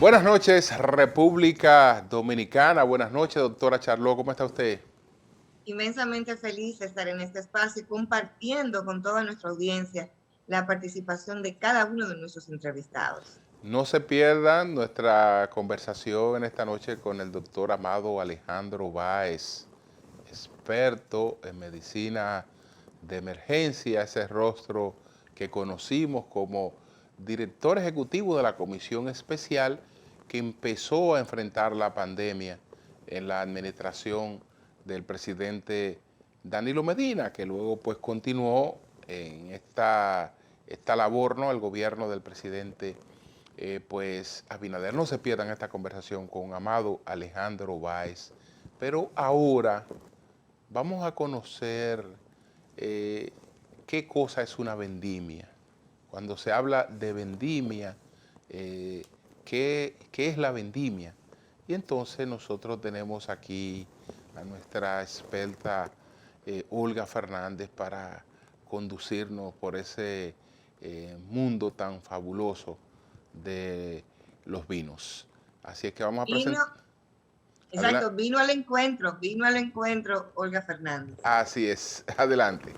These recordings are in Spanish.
Buenas noches, República Dominicana. Buenas noches, doctora Charlot. ¿Cómo está usted? Inmensamente feliz de estar en este espacio y compartiendo con toda nuestra audiencia la participación de cada uno de nuestros entrevistados. No se pierdan nuestra conversación en esta noche con el doctor Amado Alejandro Báez, experto en medicina de emergencia, ese rostro que conocimos como director ejecutivo de la comisión especial que empezó a enfrentar la pandemia en la administración del presidente Danilo Medina, que luego pues continuó en esta labor, ¿no? El gobierno del presidente pues Abinader. No se pierdan esta conversación con Amado Alejandro Báez. Pero ahora vamos a conocer qué cosa es una vendimia. Cuando se habla de vendimia, ¿qué es la vendimia? Y entonces nosotros tenemos aquí a nuestra experta Olga Fernández para conducirnos por ese mundo tan fabuloso de los vinos. Así es que vamos a Vino, presentar. exacto, vino al encuentro Olga Fernández. Así es, adelante.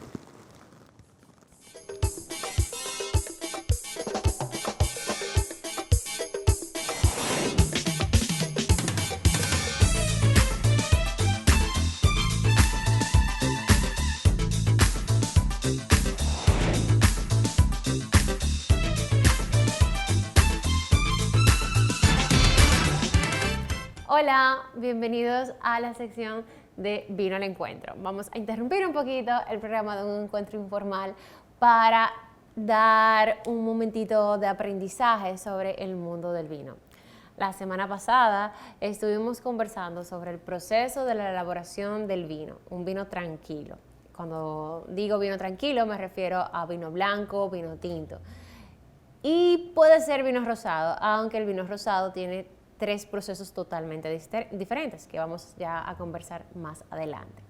Hola, bienvenidos a la sección de Vino al Encuentro. Vamos a interrumpir un poquito el programa de un encuentro informal para dar un momentito de aprendizaje sobre el mundo del vino. La semana pasada estuvimos conversando sobre el proceso de la elaboración del vino, un vino tranquilo. Cuando digo vino tranquilo me refiero a vino blanco, vino tinto. Y puede ser vino rosado, aunque el vino rosado tiene 3 procesos totalmente diferentes que vamos ya a conversar más adelante.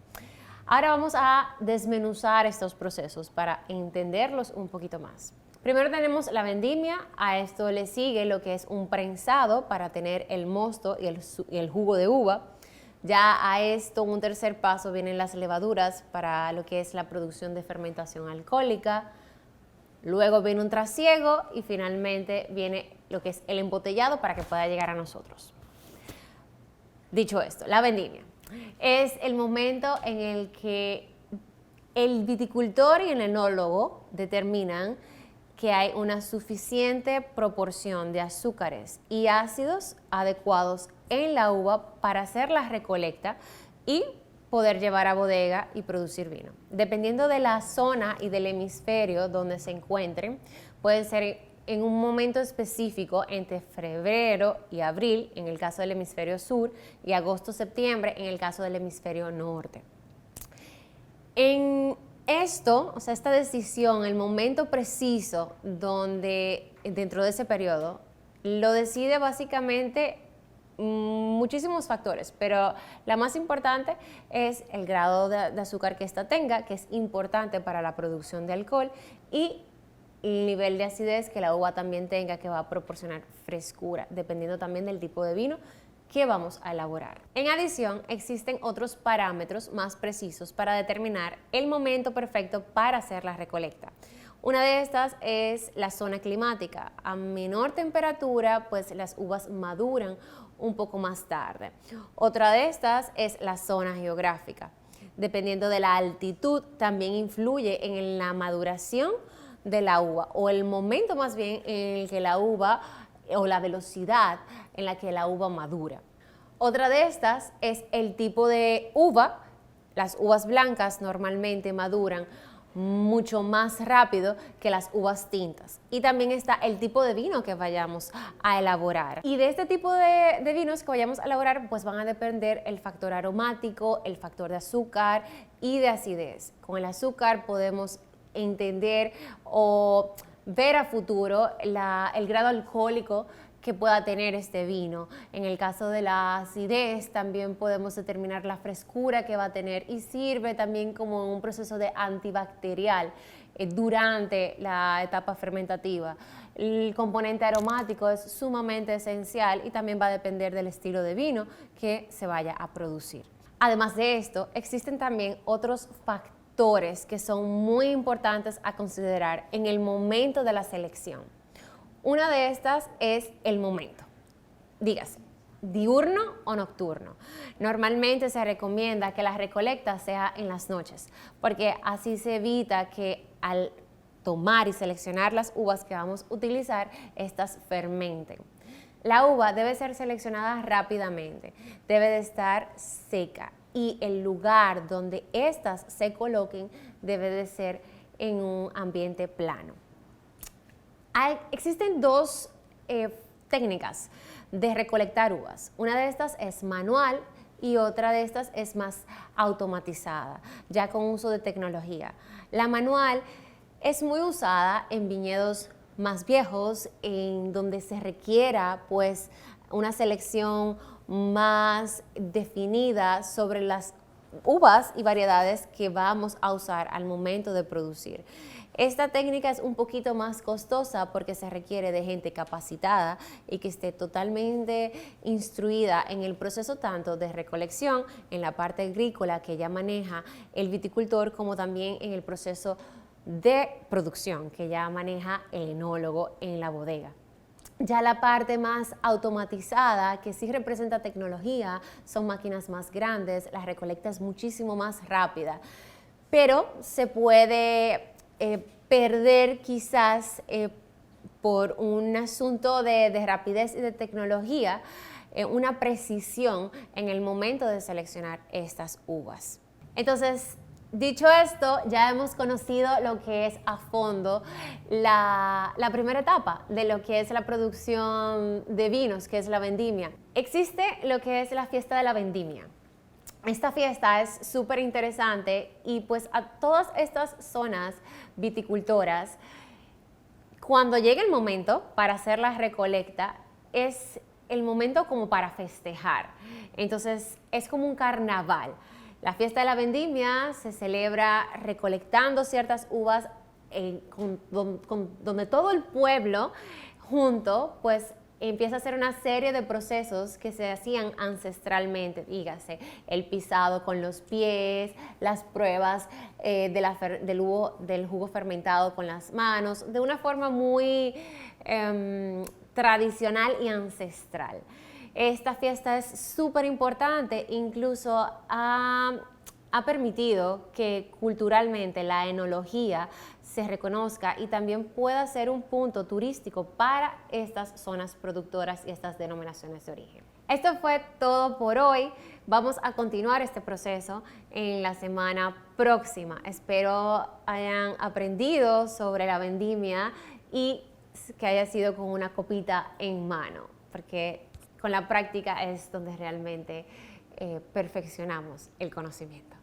Ahora vamos a desmenuzar estos procesos para entenderlos un poquito más. Primero tenemos la vendimia, a esto le sigue lo que es un prensado para tener el mosto y el jugo de uva. Ya a esto, un tercer paso, vienen las levaduras para lo que es la producción de fermentación alcohólica. Luego viene un trasiego y finalmente viene lo que es el embotellado para que pueda llegar a nosotros. Dicho esto, la vendimia es el momento en el que el viticultor y el enólogo determinan que hay una suficiente proporción de azúcares y ácidos adecuados en la uva para hacer la recolecta y poder llevar a bodega y producir vino. Dependiendo de la zona y del hemisferio donde se encuentren, pueden ser en un momento específico entre febrero y abril, en el caso del hemisferio sur, y agosto-septiembre, en el caso del hemisferio norte. En esto, o sea, esta decisión, el momento preciso donde dentro de ese periodo, lo decide básicamente muchísimos factores, pero la más importante es el grado de azúcar que ésta tenga, que es importante para la producción de alcohol, y el nivel de acidez que la uva también tenga, que va a proporcionar frescura, dependiendo también del tipo de vino que vamos a elaborar. En adición, existen otros parámetros más precisos para determinar el momento perfecto para hacer la recolecta. Una de estas es la zona climática. A menor temperatura, pues las uvas maduran un poco más tarde. Otra de estas es la zona geográfica. Dependiendo de la altitud, también influye en la maduración de la uva, o el momento más bien en el que la uva, o la velocidad en la que la uva madura. Otra de estas es el tipo de uva. Las uvas blancas normalmente maduran mucho más rápido que las uvas tintas. Y también está el tipo de vino que vayamos a elaborar. Y de este tipo de vinos que vayamos a elaborar, pues van a depender el factor aromático, el factor de azúcar y de acidez. Con el azúcar podemos entender o ver a futuro el grado alcohólico que pueda tener este vino. En el caso de la acidez también podemos determinar la frescura que va a tener y sirve también como un proceso de antibacterial durante la etapa fermentativa. El componente aromático es sumamente esencial y también va a depender del estilo de vino que se vaya a producir. Además de esto, existen también otros factores que son muy importantes a considerar en el momento de la selección. Una de estas es el momento, dígase, diurno o nocturno. Normalmente se recomienda que la recolecta sea en las noches, porque así se evita que al tomar y seleccionar las uvas que vamos a utilizar, estas fermenten. La uva debe ser seleccionada rápidamente, debe de estar seca y el lugar donde éstas se coloquen debe de ser en un ambiente plano. Existen dos técnicas de recolectar uvas. Una de estas es manual y otra de estas es más automatizada, ya con uso de tecnología. La manual es muy usada en viñedos más viejos, en donde se requiera pues una selección más definida sobre las uvas y variedades que vamos a usar al momento de producir. Esta técnica es un poquito más costosa porque se requiere de gente capacitada y que esté totalmente instruida en el proceso tanto de recolección, en la parte agrícola que ya maneja el viticultor, como también en el proceso de producción que ya maneja el enólogo en la bodega. Ya la parte más automatizada, que sí representa tecnología, son máquinas más grandes, la recolecta es muchísimo más rápida, pero se puede perder quizás por un asunto de rapidez y de tecnología, una precisión en el momento de seleccionar estas uvas. Entonces, dicho esto, ya hemos conocido lo que es a fondo la primera etapa de lo que es la producción de vinos, que es la vendimia. Existe lo que es la fiesta de la vendimia. Esta fiesta es súper interesante y pues a todas estas zonas viticultoras, cuando llega el momento para hacer la recolecta, es el momento como para festejar. Entonces es como un carnaval. La fiesta de la vendimia se celebra recolectando ciertas uvas donde todo el pueblo junto pues empieza a hacer una serie de procesos que se hacían ancestralmente, dígase, el pisado con los pies, las pruebas del jugo fermentado con las manos, de una forma muy tradicional y ancestral. Esta fiesta es súper importante, incluso ha permitido que culturalmente la enología se reconozca y también pueda ser un punto turístico para estas zonas productoras y estas denominaciones de origen. Esto fue todo por hoy. Vamos a continuar este proceso en la semana próxima. Espero hayan aprendido sobre la vendimia y que haya sido con una copita en mano, porque con la práctica es donde realmente perfeccionamos el conocimiento.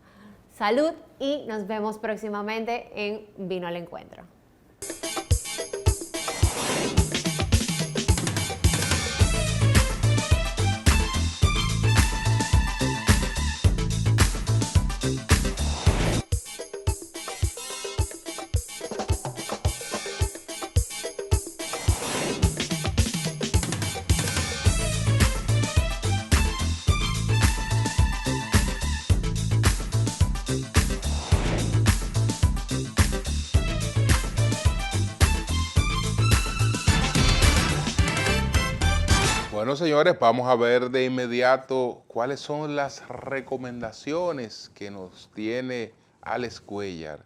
Salud y nos vemos próximamente en Vino al Encuentro. Bueno, señores, vamos a ver de inmediato cuáles son las recomendaciones que nos tiene Alex Cuellar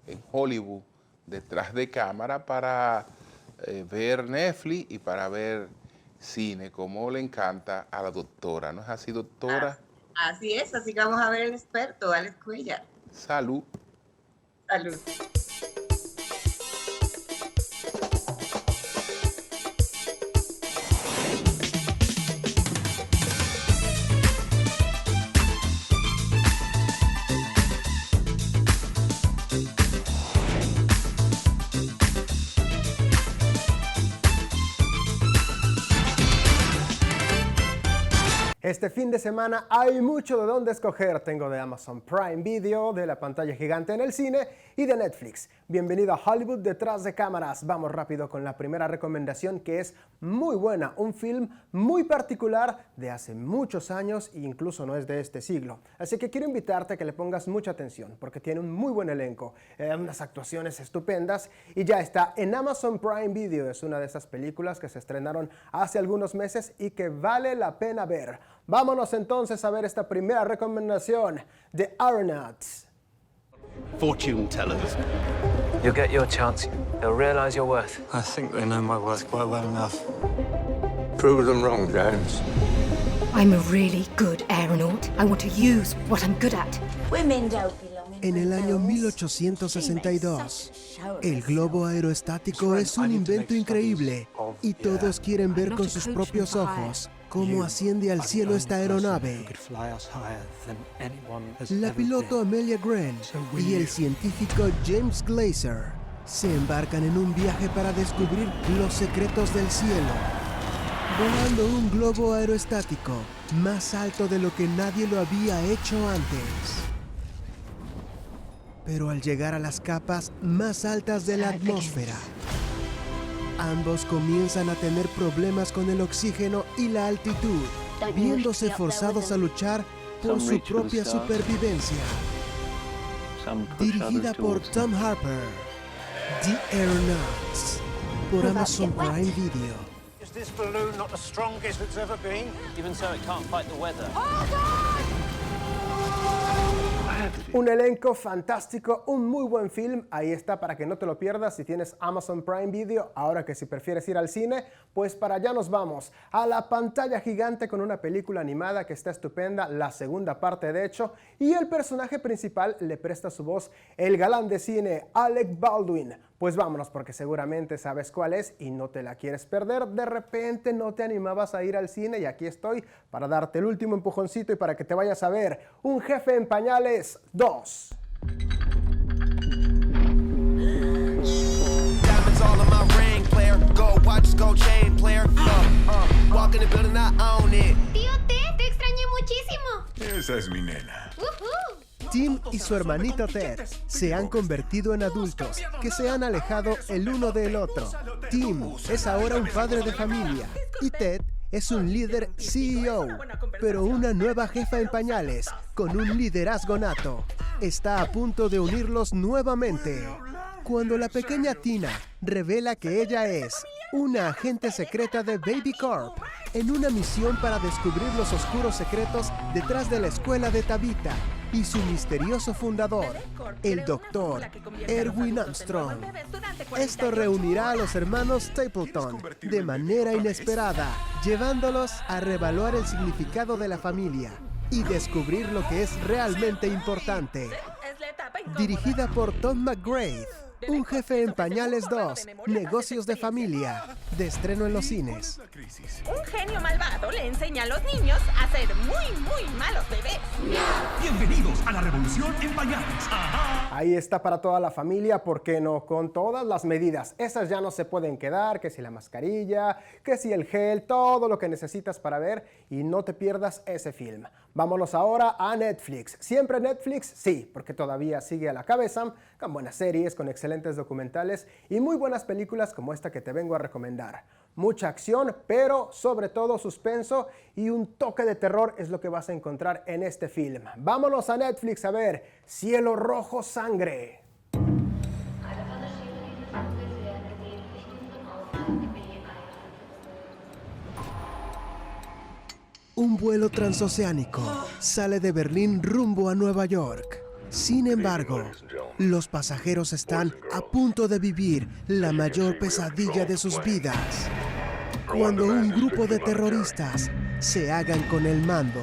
en Hollywood, detrás de cámara, para ver Netflix y para ver cine, como le encanta a la doctora. ¿No es así, doctora? Así es, así que vamos a ver el experto, Alex Cuellar. Salud. Salud. Este fin de semana hay mucho de dónde escoger. Tengo de Amazon Prime Video, de la pantalla gigante en el cine y de Netflix. Bienvenido a Hollywood detrás de cámaras. Vamos rápido con la primera recomendación, que es muy buena. Un film muy particular de hace muchos años e incluso no es de este siglo. Así que quiero invitarte a que le pongas mucha atención porque tiene un muy buen elenco, unas actuaciones estupendas y ya está en Amazon Prime Video. Es una de esas películas que se estrenaron hace algunos meses y que vale la pena ver. Vámonos entonces a ver esta primera recomendación de Aeronauts. Fortune tellers. You'll get your chance. They'll realize your worth. I think they know my worth quite well enough. Prove them wrong, James. I'm a really good aeronaut. I want to use what I'm good at. Women don't belong in En el año 1862, el globo aerostático es un invento increíble y todos quieren ver con sus propios ojos cómo asciende al cielo esta aeronave. La piloto Amelia Grant y el científico James Glazer se embarcan en un viaje para descubrir los secretos del cielo, volando un globo aerostático más alto de lo que nadie lo había hecho antes. Pero al llegar a las capas más altas de la atmósfera, ambos comienzan a tener problemas con el oxígeno y la altitud, viéndose forzados a luchar por su propia supervivencia. Dirigida por Tom Harper, The Aeronauts, por Amazon Prime Video. Is this balloon not the strongest it's ever been? Even so, it can't fight the weather. Un elenco fantástico, un muy buen film, ahí está para que no te lo pierdas si tienes Amazon Prime Video. Ahora que si prefieres ir al cine, pues para allá nos vamos, a la pantalla gigante con una película animada que está estupenda, la segunda parte de hecho, y el personaje principal le presta su voz el galán de cine Alec Baldwin. Pues vámonos porque seguramente sabes cuál es y no te la quieres perder. De repente no te animabas a ir al cine y aquí estoy para darte el último empujoncito y para que te vayas a ver Un jefe en pañales 2. Tío T, te extrañé muchísimo. Esa es mi nena. Tim y su hermanito Ted se han convertido en adultos que se han alejado el uno del otro. Tim es ahora un padre de familia y Ted es un líder CEO, pero una nueva jefa en pañales con un liderazgo nato está a punto de unirlos nuevamente. Cuando la pequeña Tina revela que ella es una agente secreta de Baby Corp en una misión para descubrir los oscuros secretos detrás de la escuela de Tabitha y su misterioso fundador, el doctor Erwin Armstrong. Esto reunirá a los hermanos Stapleton de manera inesperada, llevándolos a reevaluar el significado de la familia y descubrir lo que es realmente importante. Dirigida por Tom McGrath, Un jefe en pañales 2, Negocios de familia, de estreno en los cines. Un genio malvado le enseña a los niños a ser muy malos bebés. Bienvenidos a la revolución en pañales. Ahí está para toda la familia, ¿por qué no? Con todas las medidas. Esas ya no se pueden quedar, que si la mascarilla, que si el gel, todo lo que necesitas para ver y no te pierdas ese film. Vámonos ahora a Netflix. ¿Siempre Netflix? Sí, porque todavía sigue a la cabeza, con buenas series, con excelentes documentales y muy buenas películas como esta que te vengo a recomendar. Mucha acción, pero sobre todo suspenso y un toque de terror es lo que vas a encontrar en este film. Vámonos a Netflix a ver Cielo Rojo Sangre. Un vuelo transoceánico sale de Berlín rumbo a Nueva York. Sin embargo, los pasajeros están a punto de vivir la mayor pesadilla de sus vidas cuando un grupo de terroristas se hagan con el mando.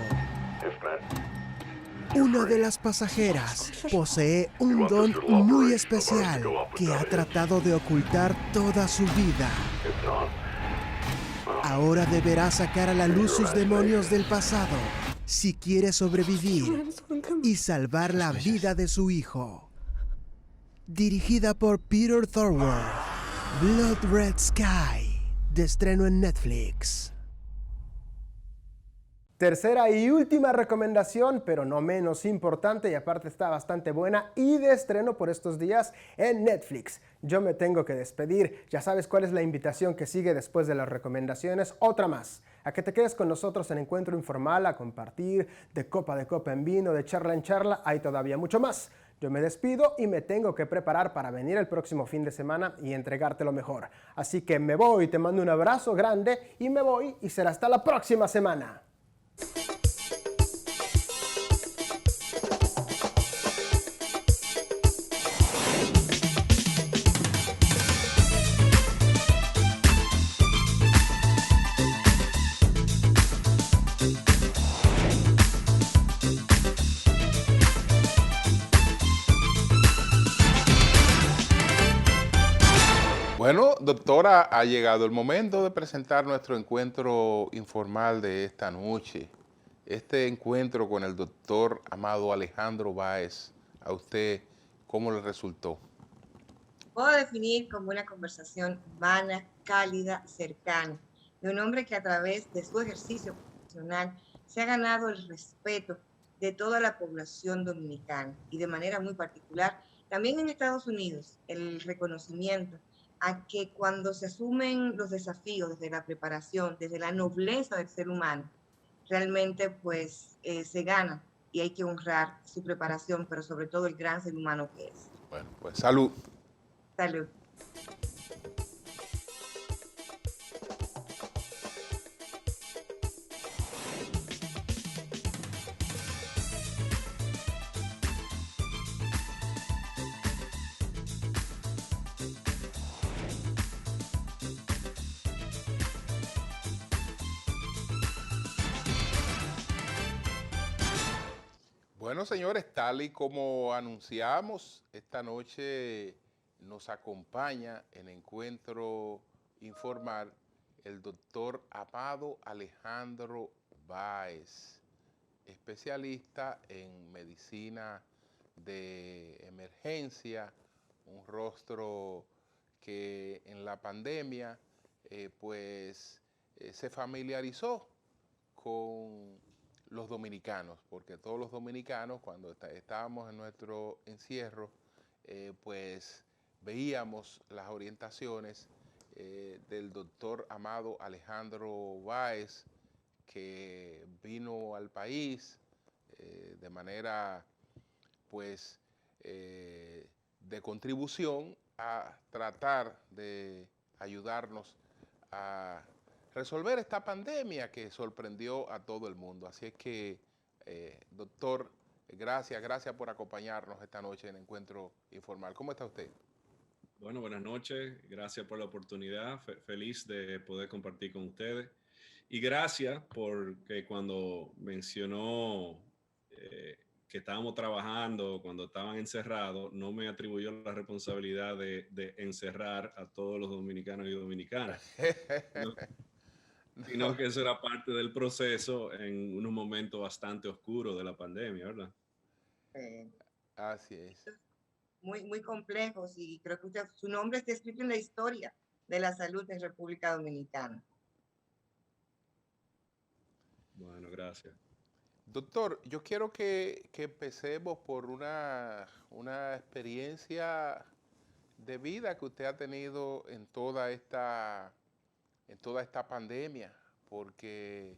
Una de las pasajeras posee un don muy especial que ha tratado de ocultar toda su vida. Ahora deberá sacar a la luz sus demonios del pasado si quiere sobrevivir y salvar la vida de su hijo. Dirigida por Peter Thorwarth, Blood Red Sky, de estreno en Netflix. Tercera y última recomendación, pero no menos importante y aparte está bastante buena y de estreno por estos días en Netflix. Yo me tengo que despedir. Ya sabes cuál es la invitación que sigue después de las recomendaciones. Otra más. A que te quedes con nosotros en Encuentro Informal, a compartir de copa en vino, de charla en charla. Hay todavía mucho más. Yo me despido y me tengo que preparar para venir el próximo fin de semana y entregarte lo mejor. Así que me voy, te mando un abrazo grande y me voy y será hasta la próxima semana. Bueno, doctora, ha llegado el momento de presentar nuestro encuentro informal de esta noche. Este encuentro con el doctor Amado Alejandro Báez, ¿a usted cómo le resultó? Puedo definir como una conversación humana, cálida, cercana, de un hombre que a través de su ejercicio profesional se ha ganado el respeto de toda la población dominicana y de manera muy particular, también en Estados Unidos, el reconocimiento a que cuando se asumen los desafíos desde la preparación, desde la nobleza del ser humano, realmente pues se gana y hay que honrar su preparación, pero sobre todo el gran ser humano que es. Bueno, pues salud. Salud. Bueno, señores, tal y como anunciamos, esta noche nos acompaña en Encuentro Informal el doctor Amado Alejandro Báez, especialista en medicina de emergencia, un rostro que en la pandemia se familiarizó con los dominicanos, porque todos los dominicanos cuando estábamos en nuestro encierro, pues veíamos las orientaciones del doctor Amado Alejandro Báez, que vino al país de manera pues de contribución a tratar de ayudarnos a resolver esta pandemia que sorprendió a todo el mundo. Así es que, doctor, gracias por acompañarnos esta noche en Encuentro Informal. ¿Cómo está usted? Bueno, buenas noches. Gracias por la oportunidad. Feliz de poder compartir con ustedes. Y gracias porque cuando mencionó que estábamos trabajando, cuando estaban encerrados, no me atribuyó la responsabilidad de encerrar a todos los dominicanos y dominicanas. Sino que eso era parte del proceso en unos momentos bastante oscuros de la pandemia, ¿verdad? Así es. Muy complejos y creo que su nombre está escrito en la historia de la salud en República Dominicana. Bueno, gracias. Doctor, yo quiero que empecemos por una experiencia de vida que usted ha tenido en toda esta pandemia, porque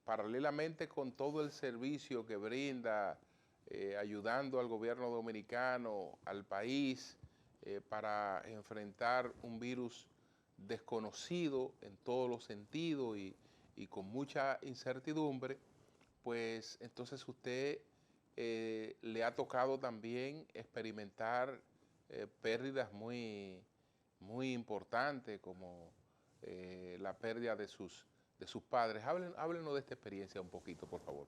paralelamente con todo el servicio que brinda, ayudando al gobierno dominicano, al país, para enfrentar un virus desconocido en todos los sentidos y con mucha incertidumbre, pues entonces usted le ha tocado también experimentar pérdidas muy importantes, como la pérdida de sus padres. Háblenos de esta experiencia un poquito, por favor.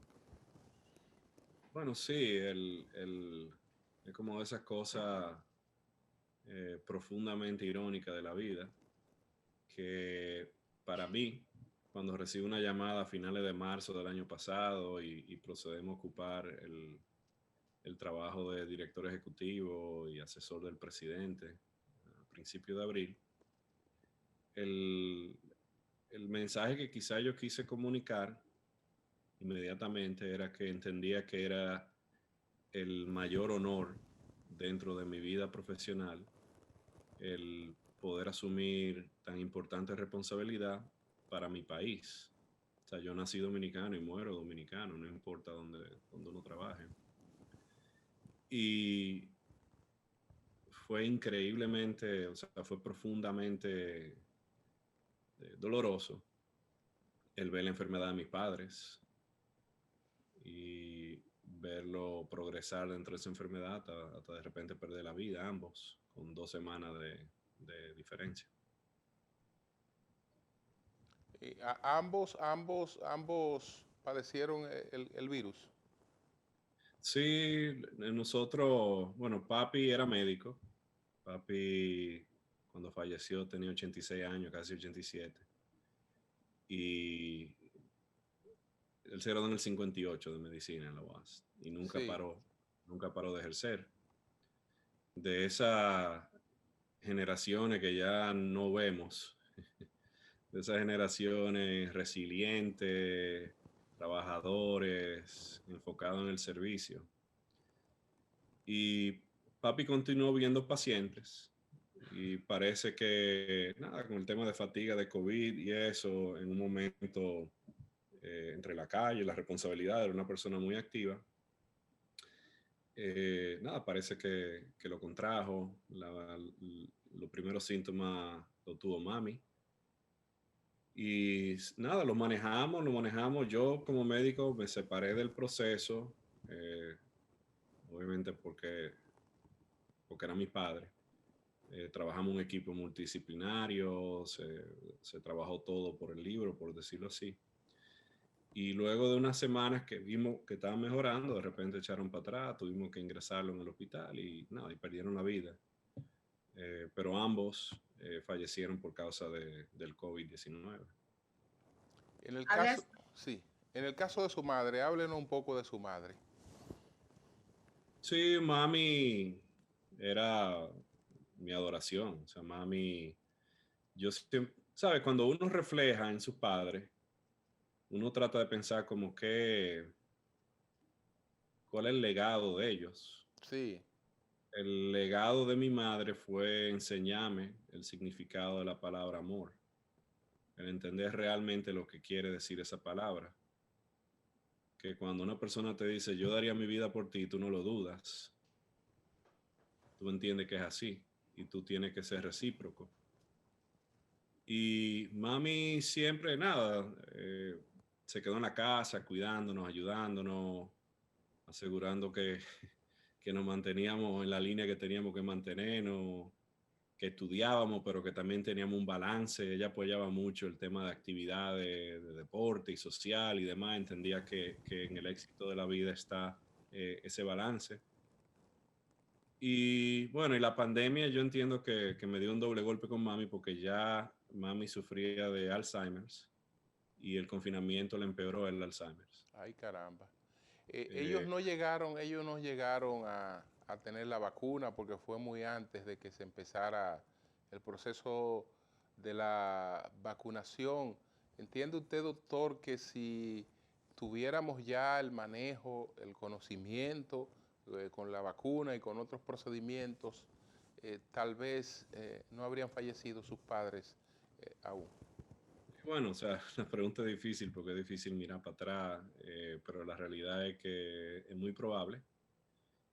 Bueno, sí, es como esas cosas profundamente irónicas de la vida, que para mí, cuando recibo una llamada a finales de marzo del año pasado y procedemos a ocupar el trabajo de director ejecutivo y asesor del presidente a principios de abril, el mensaje que quizá yo quise comunicar inmediatamente era que entendía que era el mayor honor dentro de mi vida profesional el poder asumir tan importante responsabilidad para mi país. O sea, yo nací dominicano y muero dominicano, no importa dónde uno trabaje. Y fue increíblemente, o sea, fue profundamente doloroso el ver la enfermedad de mis padres y verlo progresar dentro de esa enfermedad hasta de repente perder la vida, ambos, con 2 semanas de diferencia. Y ambos padecieron el virus. Sí, nosotros, bueno, papi era médico. Papi, cuando falleció, tenía 86 años, casi 87. Y él se graduó en el 58 de medicina en la UAS y nunca paró de ejercer. De esas generaciones que ya no vemos, de esas generaciones resilientes, trabajadores, enfocados en el servicio. Y papi continuó viendo pacientes y parece que, nada, con el tema de fatiga de COVID y eso, en un momento entre la calle, la responsabilidad de una persona muy activa, nada, parece que lo contrajo. Los primeros síntomas lo tuvo mami. Y nada, lo manejamos. Yo como médico me separé del proceso, obviamente porque era mi padre. Trabajamos un equipo multidisciplinario, se trabajó todo por el libro, por decirlo así. Y luego de unas semanas que vimos que estaba mejorando, de repente echaron para atrás, tuvimos que ingresarlo en el hospital y nada, y perdieron la vida. Pero ambos fallecieron por causa del COVID-19. En el caso, sí, en el caso de su madre, háblenos un poco de su madre. Sí, mami era mi adoración. O sea, mami, yo siempre, ¿sabes? Cuando uno refleja en su padre, uno trata de pensar como que, ¿cuál es el legado de ellos? Sí. El legado de mi madre fue enseñarme el significado de la palabra amor, el entender realmente lo que quiere decir esa palabra. Que cuando una persona te dice, yo daría mi vida por ti, tú no lo dudas. Tú entiendes que es así y tú tienes que ser recíproco. Y mami siempre, nada, se quedó en la casa cuidándonos, ayudándonos, asegurando que nos manteníamos en la línea que teníamos que mantenernos, que estudiábamos, pero que también teníamos un balance. Ella apoyaba mucho el tema de actividades, de deporte y social y demás. Entendía que en el éxito de la vida está ese balance. Y bueno, y la pandemia yo entiendo que me dio un doble golpe con mami porque ya mami sufría de Alzheimer's y el confinamiento le empeoró el Alzheimer's. Ay, caramba. Ellos no llegaron a tener la vacuna porque fue muy antes de que se empezara el proceso de la vacunación. ¿Entiende usted, doctor, que si tuviéramos ya el manejo, el conocimiento con la vacuna y con otros procedimientos, tal vez no habrían fallecido sus padres aún? Bueno, o sea, la pregunta es difícil porque es difícil mirar para atrás, pero la realidad es que es muy probable.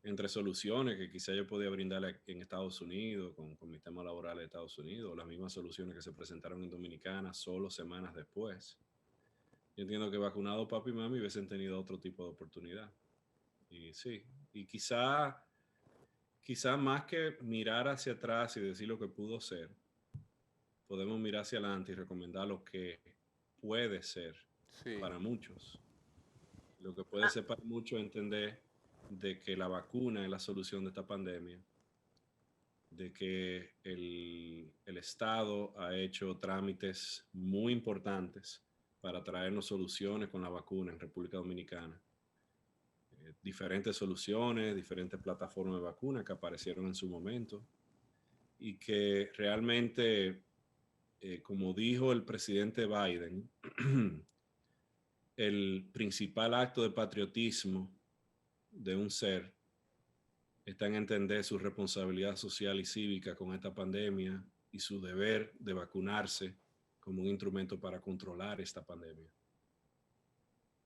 Entre soluciones que quizá yo podía brindarle en Estados Unidos, con mi tema laboral de Estados Unidos, o las mismas soluciones que se presentaron en Dominicana solo semanas después. Yo entiendo que vacunado papi y mami hubiesen tenido otro tipo de oportunidad. Y sí, y quizá más que mirar hacia atrás y decir lo que pudo ser, podemos mirar hacia adelante y recomendar lo que puede ser para muchos. Lo que puede ser para muchos es entender de que la vacuna es la solución de esta pandemia, de que el Estado ha hecho trámites muy importantes para traernos soluciones con la vacuna en República Dominicana. Diferentes soluciones, diferentes plataformas de vacuna que aparecieron en su momento y que realmente, como dijo el presidente Biden, el principal acto de patriotismo de un ser está en entender su responsabilidad social y cívica con esta pandemia y su deber de vacunarse como un instrumento para controlar esta pandemia.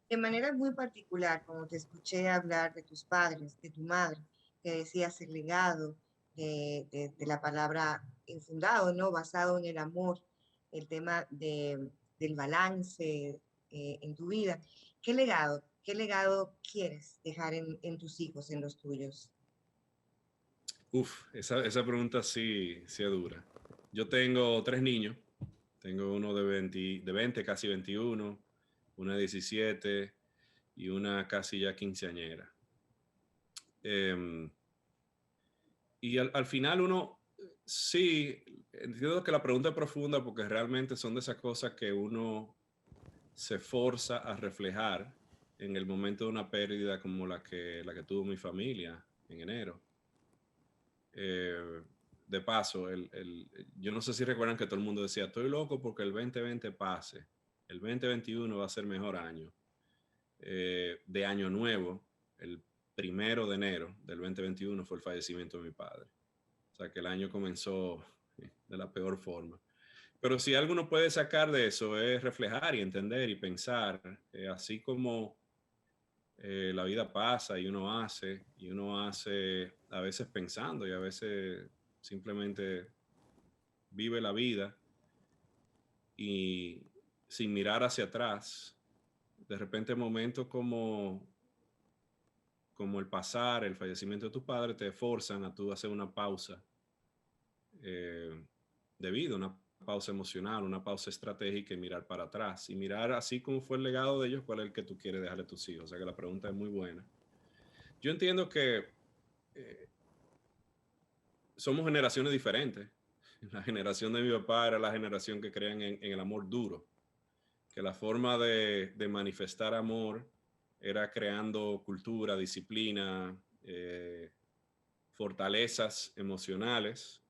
De manera muy particular, como te escuché hablar de tus padres, de tu madre, que decías el legado de la palabra infundado, ¿no? Basado en el amor, el tema del balance en tu vida. Qué legado quieres dejar en tus hijos, en los tuyos? Esa pregunta sí es dura. Yo tengo 3 niños. Tengo uno de 20, casi 21, una de 17 y una casi ya quinceañera. Y al final uno, sí, entiendo que la pregunta es profunda porque realmente son de esas cosas que uno se forza a reflejar en el momento de una pérdida como la que tuvo mi familia en enero. De paso, yo no sé si recuerdan que todo el mundo decía, estoy loco porque el 2020 pase, el 2021 va a ser mejor año. De año nuevo, el 1 de enero del 2021 fue el fallecimiento de mi padre. O sea que el año comenzó de la peor forma. Pero si algo uno puede sacar de eso es reflejar y entender y pensar, así como la vida pasa y uno hace a veces pensando y a veces simplemente vive la vida y sin mirar hacia atrás, de repente momentos como el pasar, el fallecimiento de tu padre te forzan a tú hacer una pausa de vida, una pausa emocional, una pausa estratégica y mirar para atrás y mirar así como fue el legado de ellos, cuál es el que tú quieres dejarle a tus hijos. O sea que la pregunta es muy buena. Yo entiendo que somos generaciones diferentes. La generación de mi papá era la generación que creían en el amor duro, que la forma de manifestar amor era creando cultura, disciplina, fortalezas emocionales.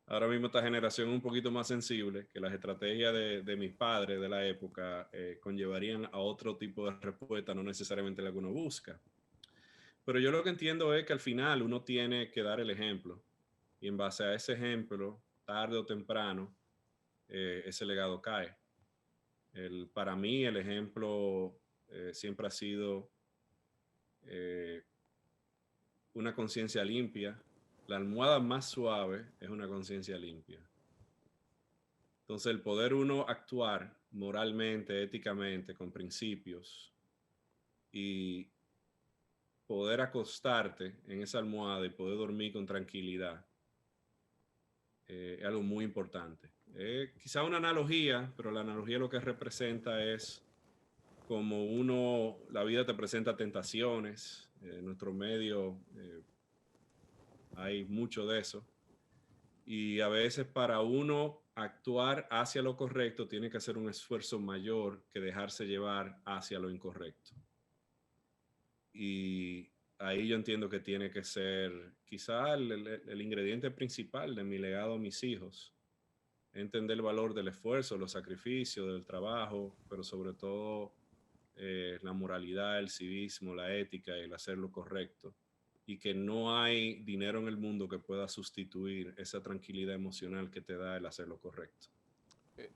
Ahora mismo esta generación es un poquito más sensible, que las estrategias de mis padres de la época conllevarían a otro tipo de respuesta, no necesariamente la que uno busca. Pero yo lo que entiendo es que al final uno tiene que dar el ejemplo y en base a ese ejemplo, tarde o temprano, ese legado cae. Para mí el ejemplo siempre ha sido una conciencia limpia. La almohada más suave es una conciencia limpia. Entonces el poder uno actuar moralmente, éticamente, con principios y poder acostarte en esa almohada y poder dormir con tranquilidad es algo muy importante. Quizá una analogía, pero la analogía lo que representa es como la vida te presenta tentaciones. En nuestro medio hay mucho de eso. Y a veces para uno actuar hacia lo correcto tiene que hacer un esfuerzo mayor que dejarse llevar hacia lo incorrecto. Y ahí yo entiendo que tiene que ser quizá el ingrediente principal de mi legado a mis hijos. Entender el valor del esfuerzo, los sacrificios, del trabajo, pero sobre todo la moralidad, el civismo, la ética y el hacer lo correcto. Y que no hay dinero en el mundo que pueda sustituir esa tranquilidad emocional que te da el hacer lo correcto.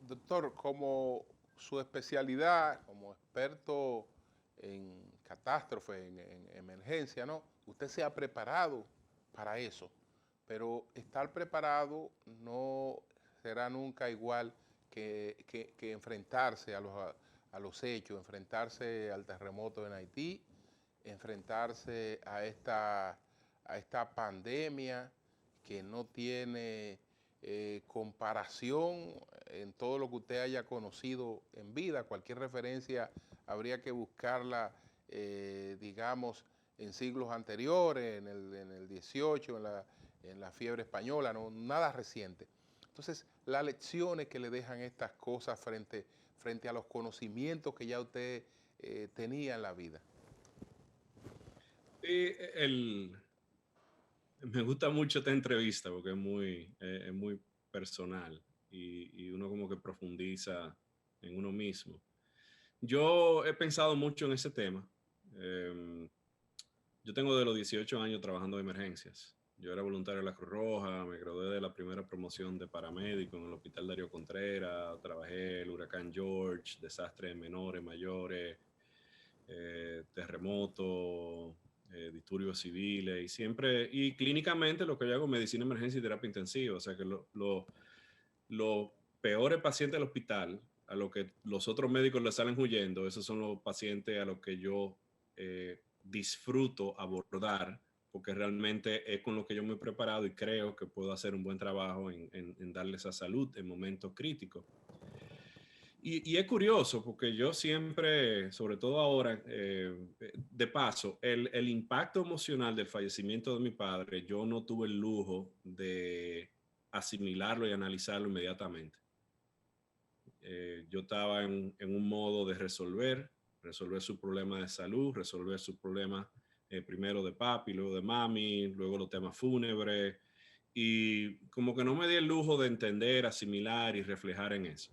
Doctor, como su especialidad, como experto en catástrofe, en emergencia, ¿no? Usted se ha preparado para eso, pero estar preparado no será nunca igual que enfrentarse a los hechos, enfrentarse al terremoto en Haití, enfrentarse a esta pandemia que no tiene comparación en todo lo que usted haya conocido en vida. Cualquier referencia habría que buscarla, digamos, en siglos anteriores, en el 18, en la fiebre española, no, nada reciente. Entonces, las lecciones que le dejan estas cosas frente a los conocimientos que ya usted tenía en la vida. Me gusta mucho esta entrevista porque es muy personal y uno como que profundiza en uno mismo. Yo he pensado mucho en ese tema. Yo tengo de los 18 años trabajando en emergencias. Yo era voluntario de la Cruz Roja, me gradué de la primera promoción de paramédico en el Hospital Darío Contreras, trabajé el huracán George, desastres menores, mayores, terremotos, disturbios civiles, y clínicamente lo que yo hago es medicina, emergencia y terapia intensiva. O sea que los peores pacientes del hospital, a los que los otros médicos le salen huyendo, esos son los pacientes a los que yo disfruto abordar, porque realmente es con lo que yo me he preparado y creo que puedo hacer un buen trabajo en darle esa salud en momentos críticos. Y es curioso porque yo siempre, sobre todo ahora, de paso, el impacto emocional del fallecimiento de mi padre, yo no tuve el lujo de asimilarlo y analizarlo inmediatamente. Yo estaba en un modo de resolver su problema de salud, resolver su problema primero de papi, luego de mami, luego los temas fúnebres, y como que no me di el lujo de entender, asimilar y reflejar en eso.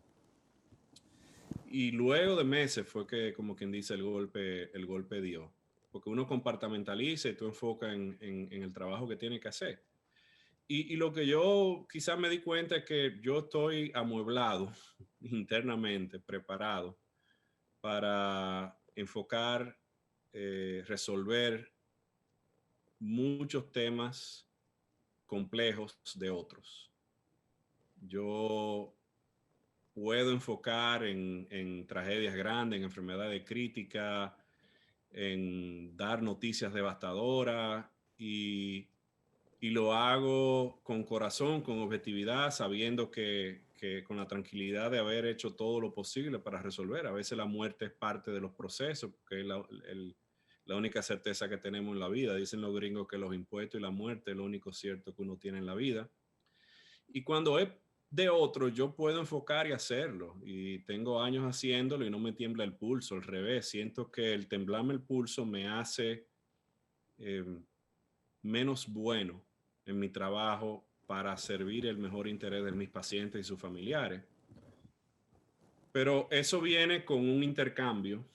Y luego de meses fue que, como quien dice, el golpe dio, porque uno compartimentaliza y tú enfocas en el trabajo que tiene que hacer. Y lo que yo quizás me di cuenta es que yo estoy amueblado internamente, preparado para enfocar, resolver muchos temas complejos de otros. Yo puedo enfocar en tragedias grandes, en enfermedades críticas, en dar noticias devastadoras y lo hago con corazón, con objetividad, sabiendo que con la tranquilidad de haber hecho todo lo posible para resolver. A veces la muerte es parte de los procesos, porque es la única certeza que tenemos en la vida. Dicen los gringos que los impuestos y la muerte es lo único cierto que uno tiene en la vida. Y cuando es de otro, yo puedo enfocar y hacerlo. Y tengo años haciéndolo y no me tiembla el pulso. Al revés, siento que el temblarme el pulso me hace menos bueno en mi trabajo para servir el mejor interés de mis pacientes y sus familiares. Pero eso viene con un intercambio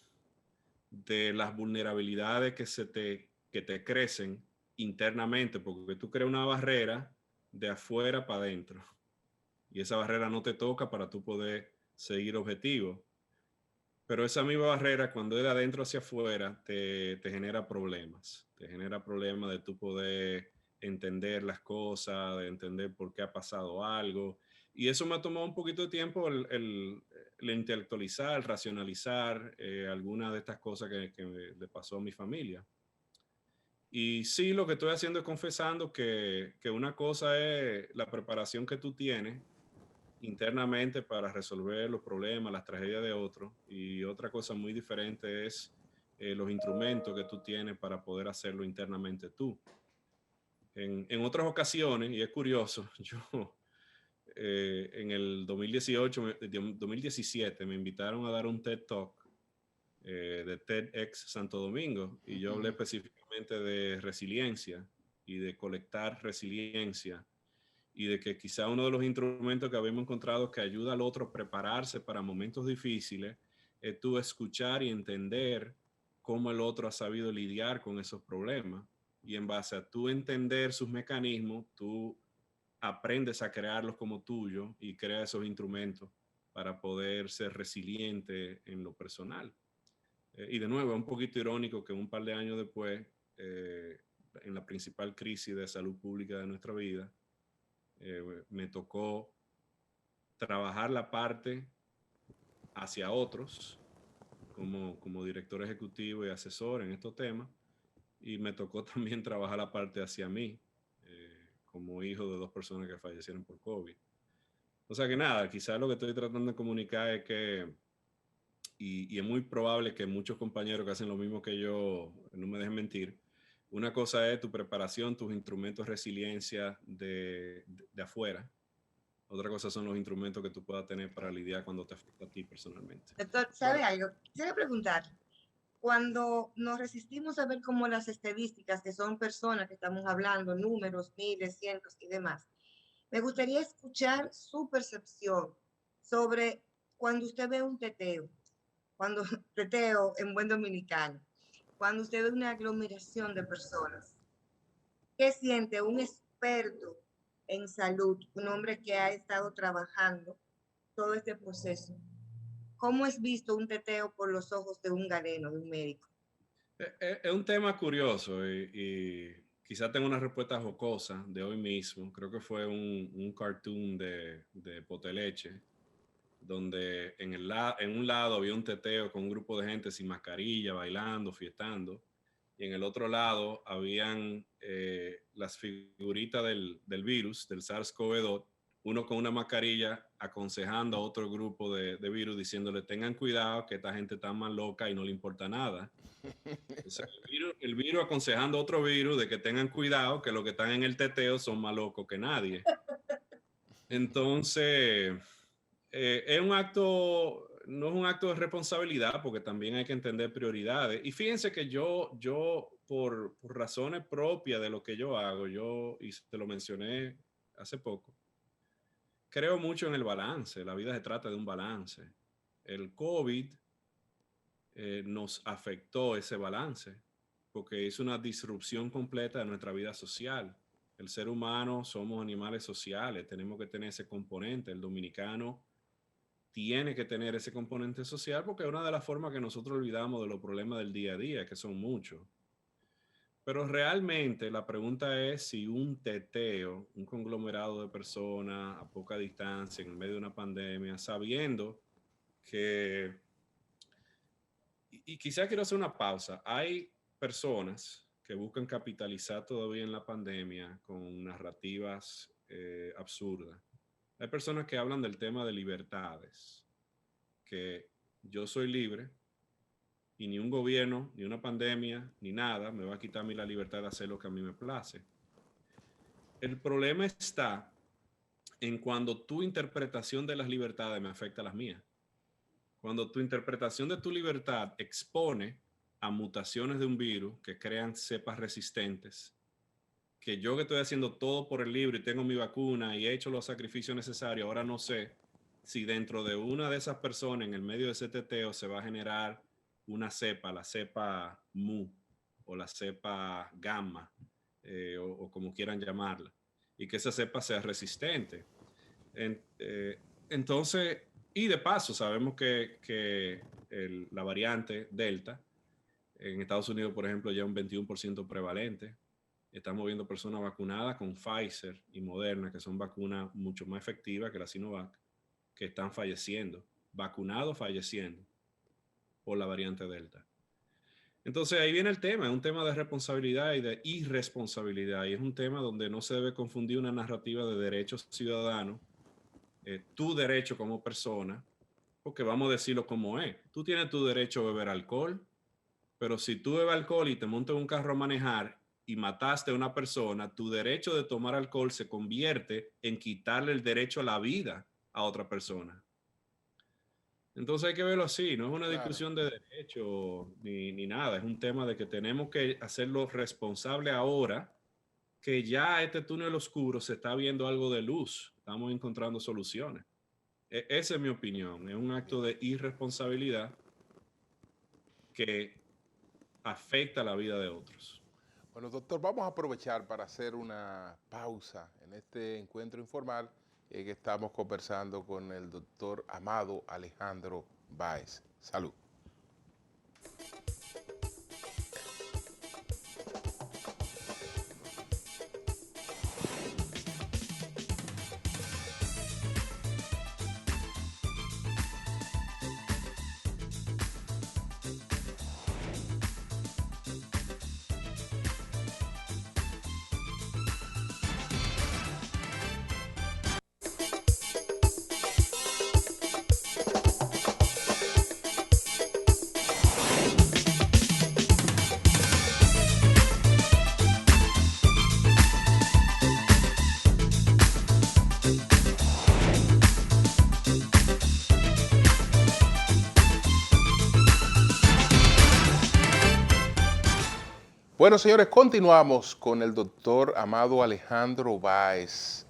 de las vulnerabilidades que te crecen internamente, porque tú creas una barrera de afuera para adentro y esa barrera no te toca para tú poder seguir objetivo. Pero esa misma barrera, cuando es de adentro hacia afuera, te genera problemas. Te genera problemas de tú poder entender las cosas, de entender por qué ha pasado algo. Y eso me ha tomado un poquito de tiempo el intelectualizar, el racionalizar algunas de estas cosas que le pasó a mi familia. Y sí, lo que estoy haciendo es confesando que una cosa es la preparación que tú tienes internamente para resolver los problemas, las tragedias de otros, y otra cosa muy diferente es los instrumentos que tú tienes para poder hacerlo internamente tú. En otras ocasiones, y es curioso, yo en el 2017 me invitaron a dar un TED Talk de TEDx Santo Domingo, y yo hablé específicamente de resiliencia y de colectar resiliencia, y de que quizá uno de los instrumentos que habíamos encontrado que ayuda al otro a prepararse para momentos difíciles es tú escuchar y entender cómo el otro ha sabido lidiar con esos problemas, y en base a tú entender sus mecanismos, tú aprendes a crearlos como tuyo y creas esos instrumentos para poder ser resiliente en lo personal. Y de nuevo, es un poquito irónico que un par de años después, en la principal crisis de salud pública de nuestra vida, me tocó trabajar la parte hacia otros como director ejecutivo y asesor en estos temas, y me tocó también trabajar la parte hacia mí como hijo de 2 personas que fallecieron por COVID. O sea que nada, quizás lo que estoy tratando de comunicar es que, y es muy probable que muchos compañeros que hacen lo mismo que yo no me dejen mentir, una cosa es tu preparación, tus instrumentos de resiliencia de afuera. Otra cosa son los instrumentos que tú puedas tener para lidiar cuando te afecta a ti personalmente. Doctor, ¿sabe algo? Quisiera preguntar, cuando nos resistimos a ver como las estadísticas, que son personas que estamos hablando, números, miles, cientos y demás, me gustaría escuchar su percepción sobre cuando usted ve un teteo. cuando teteo en buen dominicano, cuando usted ve una aglomeración de personas, ¿qué siente un experto en salud, un hombre que ha estado trabajando todo este proceso? ¿Cómo es visto un teteo por los ojos de un galeno, de un médico? Es un tema curioso y quizá tengo una respuesta jocosa de hoy mismo. Creo que fue un cartoon de Poteleche, donde en un lado había un teteo con un grupo de gente sin mascarilla, bailando, fiestando, y en el otro lado habían las figuritas del virus, del SARS-CoV-2, uno con una mascarilla aconsejando a otro grupo de virus, diciéndole tengan cuidado que esta gente está más loca y no le importa nada. Entonces, el virus aconsejando a otro virus de que tengan cuidado que los que están en el teteo son más locos que nadie. Entonces, es un acto, no es un acto de responsabilidad, porque también hay que entender prioridades. Y fíjense que yo por razones propias de lo que yo hago, y te lo mencioné hace poco, creo mucho en el balance. La vida se trata de un balance. El COVID nos afectó ese balance, porque es una disrupción completa de nuestra vida social. El ser humano somos animales sociales, tenemos que tener ese componente. El dominicano tiene que tener ese componente social porque es una de las formas que nosotros olvidamos de los problemas del día a día, que son muchos. Pero realmente la pregunta es si un teteo, un conglomerado de personas a poca distancia, en medio de una pandemia, sabiendo que... Y quizá quiero hacer una pausa. Hay personas que buscan capitalizar todavía en la pandemia con narrativas absurdas. Hay personas que hablan del tema de libertades, que yo soy libre y ni un gobierno, ni una pandemia, ni nada me va a quitar a mí la libertad de hacer lo que a mí me place. El problema está en cuando tu interpretación de las libertades me afecta a las mías. Cuando tu interpretación de tu libertad expone a mutaciones de un virus que crean cepas resistentes, que yo que estoy haciendo todo por el libre y tengo mi vacuna y he hecho los sacrificios necesarios, ahora no sé si dentro de una de esas personas en el medio de ese teteo se va a generar una cepa, la cepa mu o la cepa gamma o como quieran llamarla, y que esa cepa sea resistente. Entonces, y de paso sabemos que la variante Delta en Estados Unidos, por ejemplo, ya un 21% prevalente. Estamos viendo personas vacunadas con Pfizer y Moderna, que son vacunas mucho más efectivas que la Sinovac, que están falleciendo, vacunados falleciendo por la variante Delta. Entonces ahí viene el tema, es un tema de responsabilidad y de irresponsabilidad, y es un tema donde no se debe confundir una narrativa de derechos ciudadanos, tu derecho como persona, porque vamos a decirlo como es. Tú tienes tu derecho a beber alcohol, pero si tú bebes alcohol y te montas en un carro a manejar y mataste a una persona, tu derecho de tomar alcohol se convierte en quitarle el derecho a la vida a otra persona. Entonces hay que verlo así, no es una discusión de derecho ni nada, es un tema de que tenemos que hacerlo responsable ahora, que ya este túnel oscuro se está viendo algo de luz, estamos encontrando soluciones. Esa es mi opinión, es un acto de irresponsabilidad que afecta la vida de otros. Bueno, doctor, vamos a aprovechar para hacer una pausa en este encuentro informal que estamos conversando con el doctor Amado Alejandro Báez. Salud. Bueno, señores, continuamos con el doctor Amado Alejandro Báez.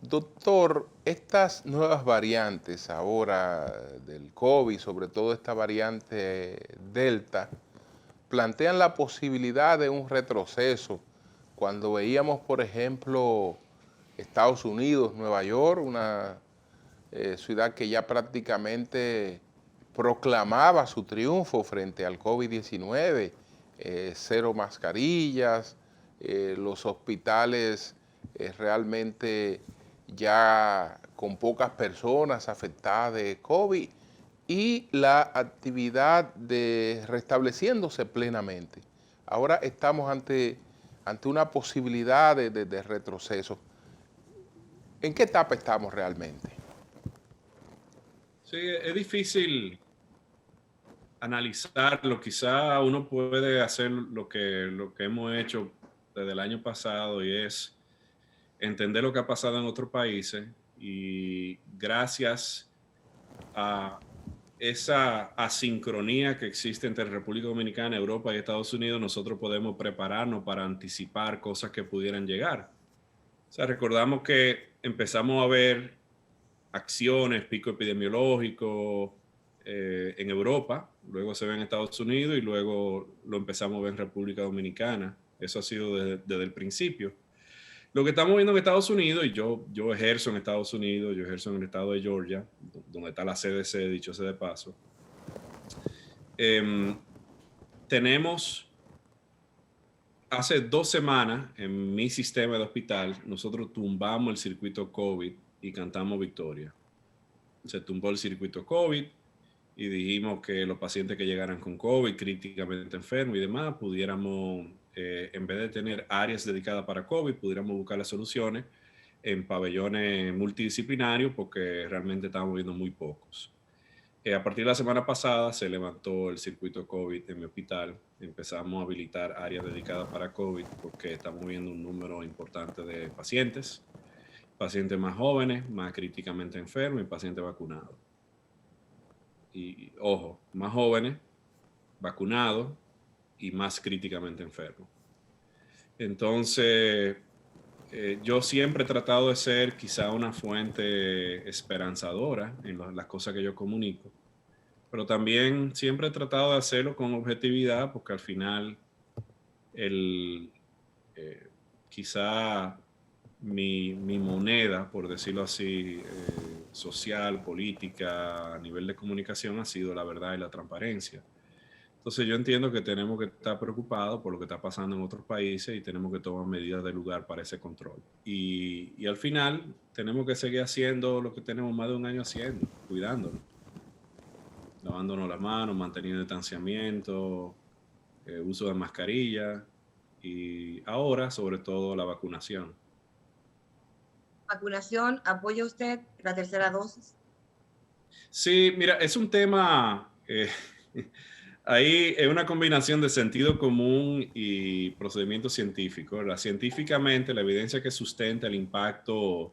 Doctor, estas nuevas variantes ahora del COVID, sobre todo esta variante Delta, plantean la posibilidad de un retroceso. Cuando veíamos, por ejemplo, Estados Unidos, Nueva York, una ciudad que ya prácticamente proclamaba su triunfo frente al COVID-19, cero mascarillas, los hospitales realmente ya con pocas personas afectadas de COVID y la actividad restableciéndose plenamente. Ahora estamos ante una posibilidad de retroceso. ¿En qué etapa estamos realmente? Sí, es difícil analizarlo. Quizá uno puede hacer lo que hemos hecho desde el año pasado, y es entender lo que ha pasado en otros países, y gracias a esa asincronía que existe entre República Dominicana, Europa y Estados Unidos, nosotros podemos prepararnos para anticipar cosas que pudieran llegar. O sea, recordamos que empezamos a ver acciones, pico epidemiológico en Europa, luego se ve en Estados Unidos y luego lo empezamos a ver en República Dominicana. Eso ha sido desde el principio. Lo que estamos viendo en Estados Unidos, y yo ejerzo en Estados Unidos, yo ejerzo en el estado de Georgia, donde está la CDC, dicho sea de paso, tenemos, hace 2 semanas, en mi sistema de hospital, nosotros tumbamos el circuito COVID y cantamos victoria. Se tumbó el circuito COVID y dijimos que los pacientes que llegaran con COVID, críticamente enfermos y demás, pudiéramos, en vez de tener áreas dedicadas para COVID, pudiéramos buscar las soluciones en pabellones multidisciplinarios, porque realmente estábamos viendo muy pocos. A partir de la semana pasada se levantó el circuito COVID en mi hospital. Empezamos a habilitar áreas dedicadas para COVID porque estamos viendo un número importante de pacientes más jóvenes, más críticamente enfermos y pacientes vacunados. Y ojo, más jóvenes, vacunados y más críticamente enfermos. Entonces, yo siempre he tratado de ser quizá una fuente esperanzadora en las cosas que yo comunico, pero también siempre he tratado de hacerlo con objetividad, porque al final quizá mi moneda, por decirlo así, social, política, a nivel de comunicación, ha sido la verdad y la transparencia. Entonces yo entiendo que tenemos que estar preocupados por lo que está pasando en otros países y tenemos que tomar medidas de lugar para ese control. Y al final tenemos que seguir haciendo lo que tenemos más de un año haciendo, cuidándonos, lavándonos las manos, manteniendo distanciamiento, uso de mascarilla y ahora sobre todo la vacunación. ¿Vacunación? ¿Apoya usted la tercera dosis? Sí, mira, es un tema, ahí es una combinación de sentido común y procedimiento científico, ¿verdad? Científicamente, la evidencia que sustenta el impacto,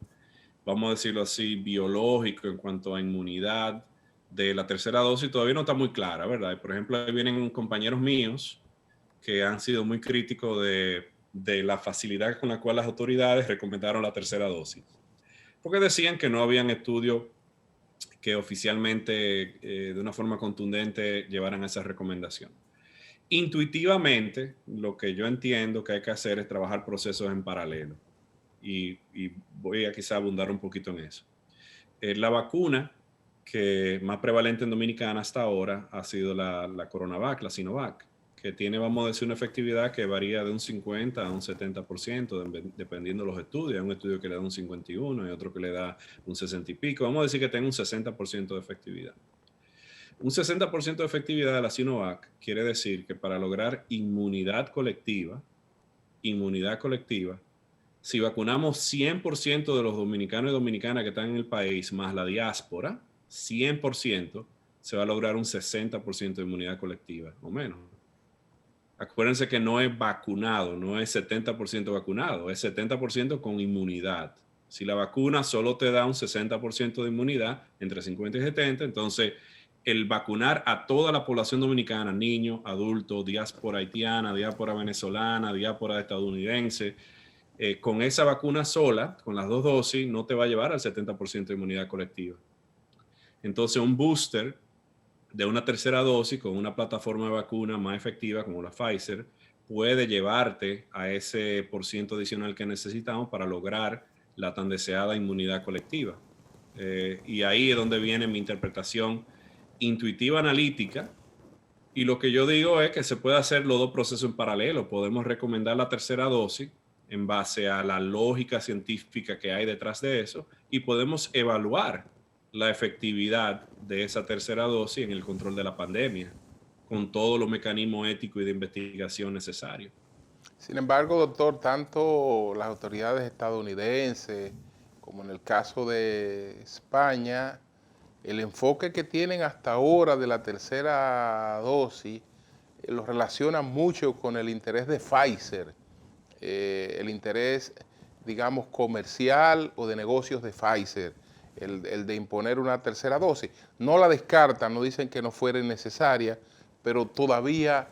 vamos a decirlo así, biológico en cuanto a inmunidad de la tercera dosis todavía no está muy clara, ¿verdad? Por ejemplo, ahí vienen compañeros míos que han sido muy críticos de la facilidad con la cual las autoridades recomendaron la tercera dosis, porque decían que no habían estudios que oficialmente de una forma contundente llevaran a esa recomendación. Intuitivamente, lo que yo entiendo que hay que hacer es trabajar procesos en paralelo, y voy a quizá abundar un poquito en eso. La vacuna que más prevalente en Dominicana hasta ahora ha sido la CoronaVac, la Sinovac, que tiene, vamos a decir, una efectividad que varía de un 50 a un 70%, dependiendo de los estudios. Hay un estudio que le da un 51 y otro que le da un 60 y pico. Vamos a decir que tenga un 60% de efectividad. Un 60% de efectividad de la Sinovac quiere decir que para lograr inmunidad colectiva, si vacunamos 100% de los dominicanos y dominicanas que están en el país, más la diáspora, 100%, se va a lograr un 60% de inmunidad colectiva, o menos. Acuérdense que no es vacunado, no es 70% vacunado, es 70% con inmunidad. Si la vacuna solo te da un 60% de inmunidad, entre 50 y 70, entonces el vacunar a toda la población dominicana, niños, adultos, diáspora haitiana, diáspora venezolana, diáspora estadounidense, con esa vacuna sola, con las 2 dosis, no te va a llevar al 70% de inmunidad colectiva. Entonces, un booster de una tercera dosis con una plataforma de vacuna más efectiva como la Pfizer puede llevarte a ese % adicional que necesitamos para lograr la tan deseada inmunidad colectiva. Y ahí es donde viene mi interpretación intuitiva analítica, y lo que yo digo es que se puede hacer los 2 procesos en paralelo. Podemos recomendar la tercera dosis en base a la lógica científica que hay detrás de eso, y podemos evaluar la efectividad de esa tercera dosis en el control de la pandemia, con todos los mecanismos éticos y de investigación necesarios. Sin embargo, doctor, tanto las autoridades estadounidenses como en el caso de España, el enfoque que tienen hasta ahora de la tercera dosis lo relacionan mucho con el interés de Pfizer, el interés, digamos, comercial o de negocios de Pfizer, el de imponer una tercera dosis. No la descartan, no dicen que no fuera necesaria, pero todavía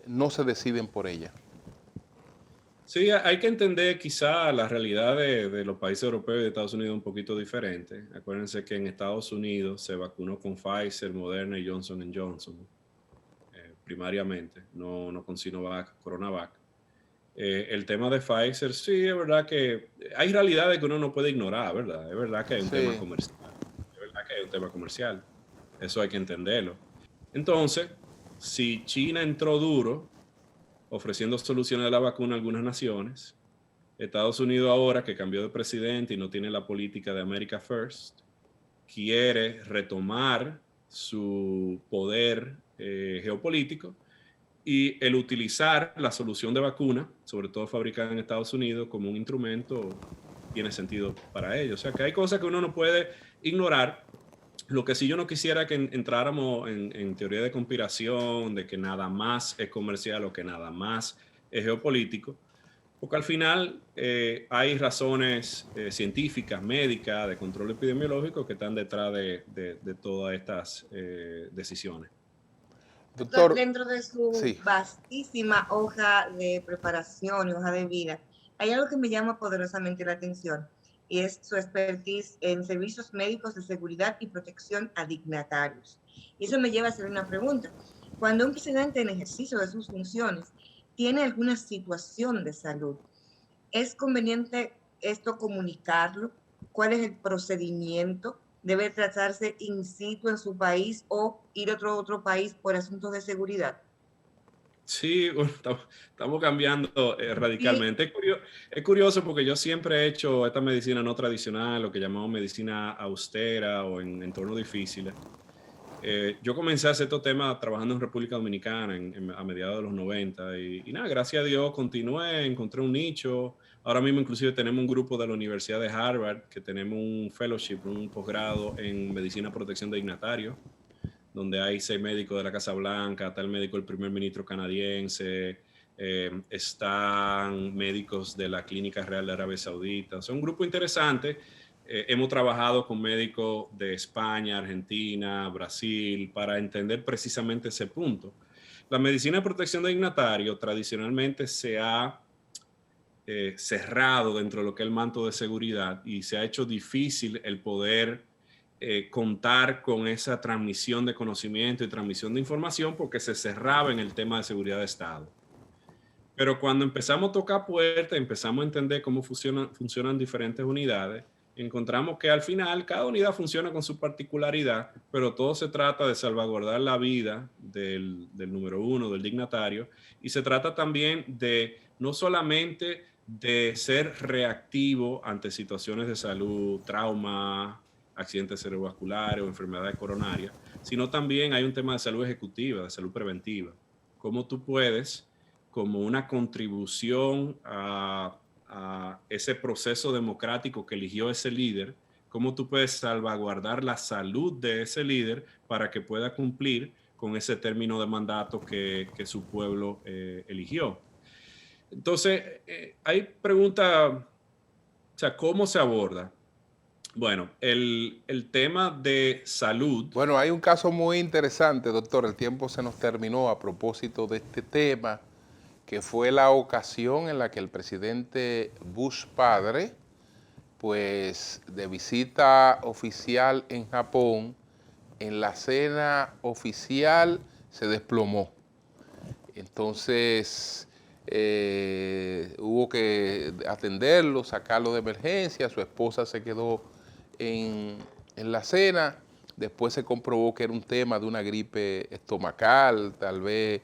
no se deciden por ella. Sí, hay que entender quizá la realidad de los países europeos y de Estados Unidos un poquito diferente. Acuérdense que en Estados Unidos se vacunó con Pfizer, Moderna y Johnson & Johnson, primariamente, no con Sinovac, Coronavac. El tema de Pfizer, sí, es verdad que hay realidades que uno no puede ignorar, ¿verdad? Es verdad que hay un tema comercial. Es verdad que hay un tema comercial. Eso hay que entenderlo. Entonces, si China entró duro ofreciendo soluciones de la vacuna a algunas naciones, Estados Unidos ahora que cambió de presidente y no tiene la política de America First, quiere retomar su poder geopolítico, y el utilizar la solución de vacuna, sobre todo fabricada en Estados Unidos, como un instrumento tiene sentido para ellos. O sea que hay cosas que uno no puede ignorar. Lo que sí yo no quisiera que entráramos en teoría de conspiración, de que nada más es comercial o que nada más es geopolítico, porque al final hay razones científicas, médicas, de control epidemiológico que están detrás de todas estas decisiones. Doctor, dentro de su vastísima hoja de preparación y hoja de vida, hay algo que me llama poderosamente la atención, y es su expertise en servicios médicos de seguridad y protección a dignatarios. Y eso me lleva a hacer una pregunta. Cuando un presidente en ejercicio de sus funciones tiene alguna situación de salud, ¿es conveniente esto comunicarlo? ¿Cuál es el procedimiento? ¿Debe tratarse in situ en su país o ir a otro país por asuntos de seguridad? Sí, bueno, estamos cambiando radicalmente. Es curioso porque yo siempre he hecho esta medicina no tradicional, lo que llamamos medicina austera o en entornos difíciles. Yo comencé a hacer estos temas trabajando en República Dominicana a mediados de los 90 y nada, gracias a Dios continué, encontré un nicho. Ahora mismo inclusive tenemos un grupo de la Universidad de Harvard que tenemos un fellowship, un posgrado en medicina protección de dignatarios, donde hay 6 médicos de la Casa Blanca, está el médico del primer ministro canadiense, están médicos de la Clínica Real de Arabia Saudita. Es un grupo interesante. Hemos trabajado con médicos de España, Argentina, Brasil, para entender precisamente ese punto. La medicina de protección de dignatarios tradicionalmente se ha cerrado dentro de lo que es el manto de seguridad y se ha hecho difícil el poder contar con esa transmisión de conocimiento y transmisión de información porque se cerraba en el tema de seguridad de Estado. Pero cuando empezamos a tocar puertas, empezamos a entender cómo funcionan diferentes unidades, encontramos que al final cada unidad funciona con su particularidad, pero todo se trata de salvaguardar la vida del número 1, del dignatario, y se trata también de no solamente de ser reactivo ante situaciones de salud, trauma, accidentes cerebrovasculares o enfermedades coronarias, sino también hay un tema de salud ejecutiva, de salud preventiva. Cómo tú puedes, como una contribución a ese proceso democrático que eligió ese líder, cómo tú puedes salvaguardar la salud de ese líder para que pueda cumplir con ese término de mandato que su pueblo eligió. Entonces, hay preguntas, o sea, ¿cómo se aborda? Bueno, el tema de salud. Bueno, hay un caso muy interesante, doctor. El tiempo se nos terminó a propósito de este tema, que fue la ocasión en la que el presidente Bush padre, pues de visita oficial en Japón, en la cena oficial se desplomó. Entonces hubo que atenderlo, sacarlo de emergencia, su esposa se quedó en la cena, después se comprobó que era un tema de una gripe estomacal, tal vez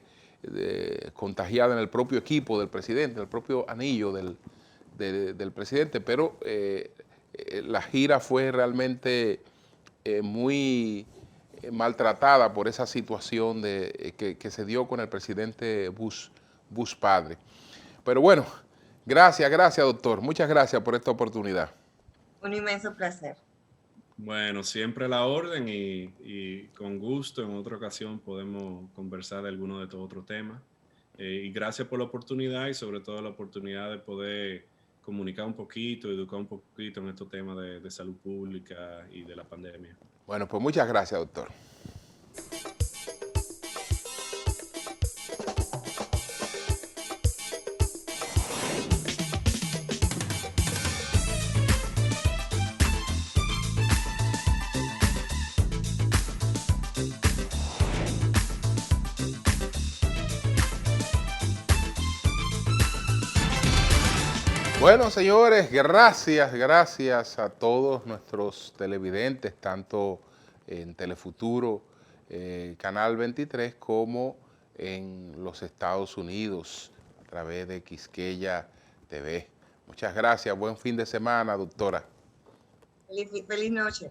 contagiada en el propio equipo del presidente, el propio anillo del presidente, pero la gira fue realmente muy maltratada por esa situación que se dio con el presidente Bush padre. Pero bueno, gracias, doctor. Muchas gracias por esta oportunidad. Un inmenso placer. Bueno, siempre a la orden y con gusto en otra ocasión podemos conversar de alguno de estos otros temas. Y gracias por la oportunidad y sobre todo la oportunidad de poder comunicar un poquito, educar un poquito en estos temas de salud pública y de la pandemia. Bueno, pues muchas gracias, doctor. Bueno, señores, gracias a todos nuestros televidentes, tanto en Telefuturo, Canal 23, como en los Estados Unidos, a través de Quisqueya TV. Muchas gracias, buen fin de semana, doctora. Feliz noche.